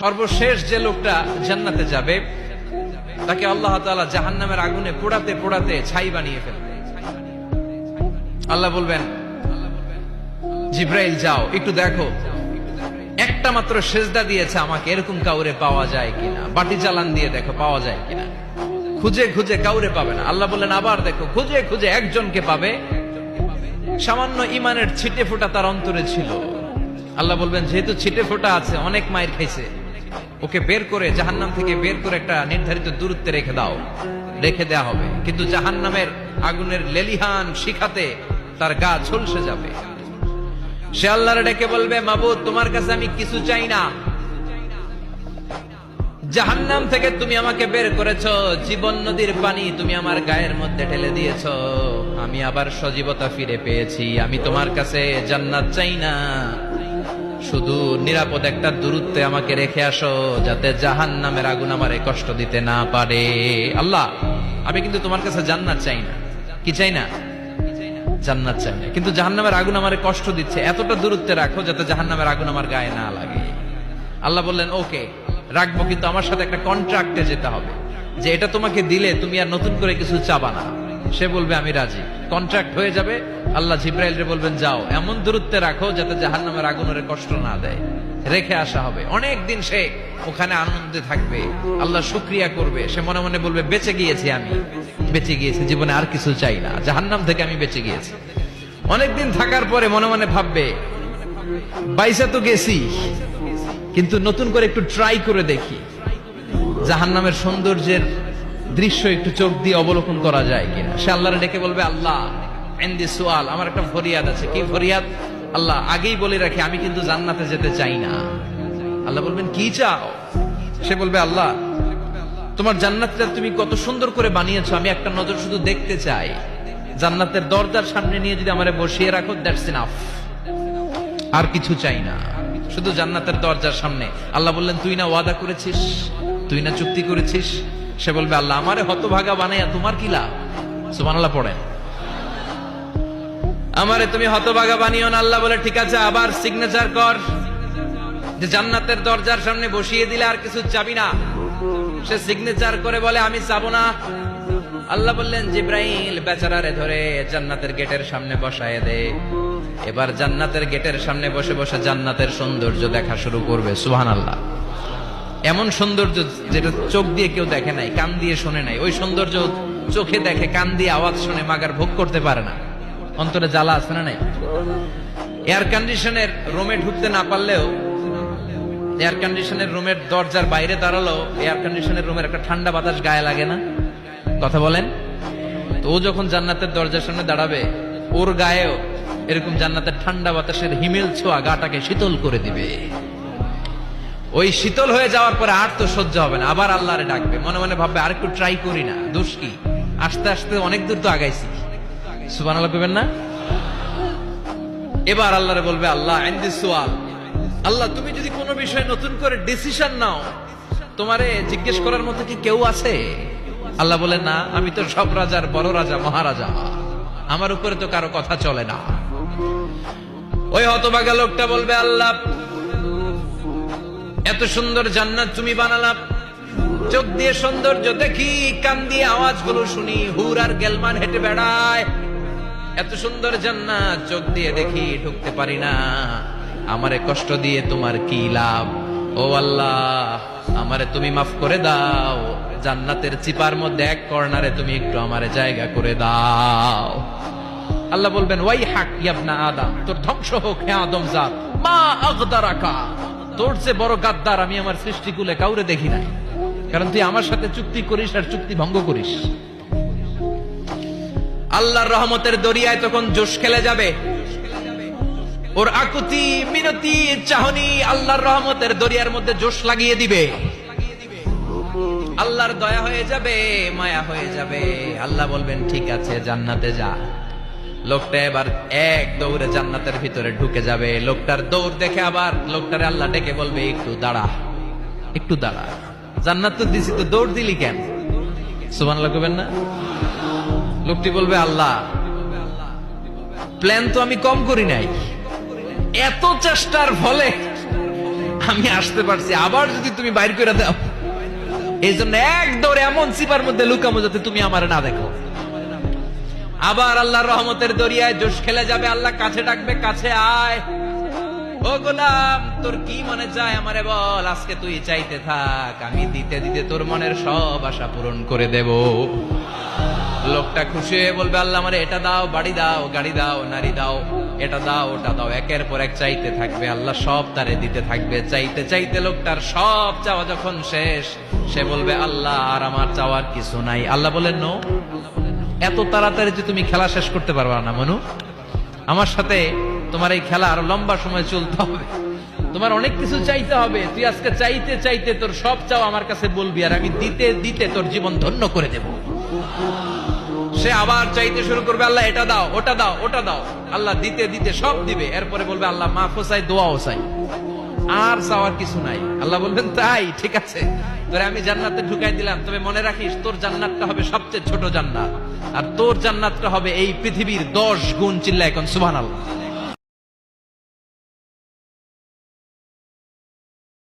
সর্বশেষ যে লোকটা জান্নাতে যাবে তাকে আল্লাহ তাআলা জাহান্নামের আগুনে পোড়াতে পোড়াতে ছাই বানিয়ে ফেলবে। আল্লাহ বলবেন, জিব্রাইল যাও একটু দেখো, একটা মাত্র সেজদা দিয়েছে আমাকে, এরকম কাউরে পাওয়া যায় কিনা। বাটি চালান দিয়ে দেখো পাওয়া যায় কিনা। খুঁজে খুঁজে কাউরে পাবে না। আল্লাহ বললেন আবার দেখো, খুঁজে খুঁজে একজনকে পাবে, সামান্য ইমানের ছিটে ফোঁটা তার অন্তরে ছিল। আল্লাহ বলবেন, যেহেতু ছিটে ফোঁটা আছে, অনেক মায়ের খাইছে, ওকে বের করে জাহান্নাম থেকে বের করে একটা নির্ধারিত দূরত্বে রেখে দাও। রেখে দেয়া হবে, কিন্তু জাহান্নামের আগুনের লেলিহান শিখাতে তার গা ঝলসে যাবে। সে আল্লাহরে ডেকে বলবে, মাবুদ তোমার কাছে আমি কিছু চাই না, জাহান্নাম থেকে তুমি আমাকে বের করেছো, জীবন নদীর পানি তুমি আমার গায়ের মধ্যে ঢেলে দিয়েছো, আমি আবার সজীবতা ফিরে পেয়েছি, আমি তোমার কাছে জান্নাত চাই না, শুধু নিরাপদ একটা দূরত্বে আমাকে রেখে আসো, যাতে জাহান্নামের আগুন আমারে কষ্ট দিতে না পারে। আল্লাহ, আমি কিন্তু তোমার কাছে জান্নাত চাই না। কি চাই না? জান্নাত চাই না, কিন্তু জাহান্নামের আগুন আমারে কষ্ট দিচ্ছে, এতটা দূরত্বে রাখো যাতে জাহান্নামের আগুন আমার গায়ে না লাগে। আল্লাহ বললেন, ওকে রাখবো, কিন্তু আমার সাথে একটা কন্ট্রাক্টে যেতে হবে, যে এটা তোমাকে দিলে তুমি আর নতুন করে কিছু চাবা না। সে বলবে আমি রাজি, কন্ট্রাক্ট হয়ে যাবে। আল্লাহ জিব্রাইলকে বলবেন, যাও এমন দূরত্বে রাখো যাতে জাহান্নামের আগুন ওরে কষ্ট না দেয়। রেখে আসা হবে, অনেক দিন সে ওখানে আনন্দে থাকবে, আল্লাহ শুকরিয়া করবে। সে মনে মনে বলবে, বেঁচে গিয়েছি, আমি বেঁচে গিয়েছি, জীবনে আর কিছু চাই না, জাহান্নাম থেকে আমি বেঁচে গিয়েছি। অনেকদিন থাকার পরে মনে মনে ভাববে, বাইসা তো গেছি, কিন্তু নতুন করে একটু ট্রাই করে দেখি, জাহান্নামের সৌন্দর্যের দৃশ্য একটু চোখ দিয়ে অবলোকন করা যায় কিনা। সে আল্লাহরে ডেকে বলবে, আল্লাহ ইনদি সুআল, আমার একটা ফরিয়াদ আছে। কি ফরিয়াদ? আল্লাহ আগেই বলে রাখি, আমি কিন্তু জান্নাতে যেতে চাই না। আল্লাহ বলবেন, কি চাও? সে বলবে, আল্লাহ তোমার জান্নাতটা তুমি কত সুন্দর করে বানিয়েছো, আমি একটা নজর শুধু দেখতে চাই। জান্নাতের দরজার সামনে নিয়ে যদি আমারে বসিয়ে রাখো, দ্যাটস ইনাফ, আর কিছু চাই না, শুধু জান্নাতের দরজার সামনে। আল্লাহ বললেন, তুই না ওয়াদা করেছিস, তুই না চুক্তি করেছিস। সে বলবে, আল্লাহ আমারে হতভাগা বানাইয়া তোমার কি লাভ? সুবহানাল্লাহ পড়েন। আমারে তুমি হতভাগা বানিও না। আল্লাহ বলে, ঠিক আছে, আবার সিগনেচার কর যে জান্নাতের দরজার সামনে বসিয়ে দিলে আর কিছু চাবি না। সে সিগনেচার করে বলে, আমি চাবো না। আল্লাহ বললেন, জিব্রাইল বেচারারে ধরে জান্নাতের গেটের সামনে বসায় দে। এবার জান্নাতের গেটের সামনে বসে বসে জান্নাতের সৌন্দর্য দেখা শুরু করবে। সুবহানাল্লাহ। এমন সৌন্দর্য যেটা চোখ দিয়ে কেউ দেখে নাই, কান দিয়ে শোনে নাই। ওই সৌন্দর্য চোখে দেখে, কান দিয়ে আওয়াজ শুনে মাগার ভোগ করতে পারে না। অন্তরে জ্বালা আছে না নাই? এয়ার কন্ডিশনের রুমে ঢুকতে না পারলেও, এয়ার কন্ডিশনের রুমের দরজার বাইরে দাঁড়ালো, এয়ার কন্ডিশনের রুমের একটা ঠান্ডা বাতাস গায়ে লাগে না? কথা বলেন তো। ও যখন জান্নাতের দরজার সামনে দাঁড়াবে, ওর গায়েও এরকম জান্নাতের ঠান্ডা বাতাসের হিমেল ছোঁয়া গাটাকে শীতল করে দিবে। ওই শীতল হয়ে যাওয়ার পরে আর তো সহ্য হবে না, আবার আল্লাহরে ডাকবে। মনে মনে ভাববে, আর একটু ট্রাই করি না, দোষ কি, আস্তে আস্তে অনেক দূর তো আগাইছি। সুবহানাল্লাহ কইবেন না? এবার আল্লাহরে বলবে, আল্লাহ ইনদি সুআল, আল্লাহ তুমি যদি কোনো বিষয়ে নতুন করে ডিসিশন নাও, তোমারে জিজ্ঞেস করার মতো কি কেউ আছে? আল্লাহ বলে, না, আমি তো সব রাজার বড় রাজা, মহারাজা, আমার উপরে তো কারো কথা চলে না। ওই হতভাগা লোকটা বলবে, আল্লাহ এত সুন্দর জান্নাত তুমি বানালাম, চোখ দিয়ে সৌন্দর্য দেখি, কান দিয়ে আওয়াজগুলো শুনি, হুর আর গেলমান হেঁটে বেড়ায়, এত সুন্দর জান্নাত চোখ দিয়ে দেখি, ঢুকতে পারি না, আমারে কষ্ট দিয়ে তোমার কি লাভ? ও আল্লাহ, আমারে তুমি মাফ করে দাও, জান্নাতের চিপার মধ্যে এক কর্নারে তুমি একটু আমারে জায়গা করে দাও। আল্লাহ বলবেন, ওয়াই হাক ইবনা আদম, তোর ধ্বংস হোক হে আদম জাত, মা আগদারাকা, তোর চেয়ে বড় গাদ্দার আমি আমার সৃষ্টিকুলে কাউরে দেখি নাই, কারণ তুই আমার সাথে চুক্তি করিস আর চুক্তি ভঙ্গ করিস। আল্লাহর রহমতের দরিয়ায় তখন জোশ খেলে যাবে, ওর আকুতি মিনতি চাহনি আল্লাহর রহমতের দরিয়ার মধ্যে জোশ লাগিয়ে দিবে। আল্লাহর দয়া হয়ে যাবে, মায়া হয়ে যাবে। আল্লাহ বলবেন, ঠিক আছে, জান্নাতে যা। লোকটা এবার এক দৌড়ে জান্নাতের ভিতরে ঢুকে যাবে। লোকটার দৌড় দেখে আবার লোকটারে আল্লাহ ডেকে বলবে, একটু দাঁড়া, একটু দাঁড়া, জান্নাত তো দিছি, তো দৌড় দিলি কেন? সুবহানাল্লাহ কইবেন না? লোকটি বলবে, আল্লাহ প্ল্যান তো আমি কম করি নাই, এত চেষ্টার ফলে আমি আসতে পারছি, আবার যদি তুমি বাইর করে দাও, এই জন্য এক দৌড়ে এমন সিপার মধ্যে লুকামো যাতে তুমি আমার না দেখো। আবার আল্লাহর রহমতের দরিয়ায় জোশ খেলে যাবে, আল্লাহ কাছে ডাকবে, কাছে আয়। ও গোলাম, তোর কি মনে চায় আমারে বল, আজকে তুই চাইতে থাক, আমি দিতে দিতে তোর মনের সব আশা পূরণ করে দেব। লোকটা খুশি হয়ে বলবে, আল্লাহ আমারে এটা দাও, বাড়ি দাও, গাড়ি দাও, নারী দাও, এটা দাও, ওটা দাও, একের পর এক চাইতে থাকবে, আল্লাহ সব তারে দিতে থাকবে। চাইতে চাইতে লোকটার সব চাওয়া যখন শেষ, সে বলবে, আল্লাহ আর আমার চাওয়ার কিছু নাই। আল্লাহ বলেন, নো, এত তাড়াতাড়ি যে তুমি খেলা শেষ করতে পারবা না মনু, আমার সাথে তোমার এই খেলা আরো লম্বা সময় চলতে হবে, তোমার অনেক কিছু চাইতে হবে। তুই আজকে চাইতে চাইতে তোর সব চাও আমার কাছে বলবি, আর আমি দিতে দিতে তোর জীবন ধন্য করে দেব। সে আবার চাইতে শুরু করবে, আল্লাহ এটা দাও, ওটা দাও, ওটা দাও, আল্লাহ দিতে দিতে সব দিবে। এরপরে বলবে, আল্লাহ মাফও চাই, দোয়াও চাই, আর চাওয়ার কিছু নাই। আল্লাহ বলবেন, তাই ঠিক আছে, তোরে আমি জান্নাতে ঢুকাই দিলাম, তবে মনে রাখিস তোর জান্নাতটা হবে সবচেয়ে ছোট জান্নাত, আর তোর জান্নাতটা হবে এই পৃথিবীর 10 গুণ। চিল্লা এখন সুবহানাল্লাহ।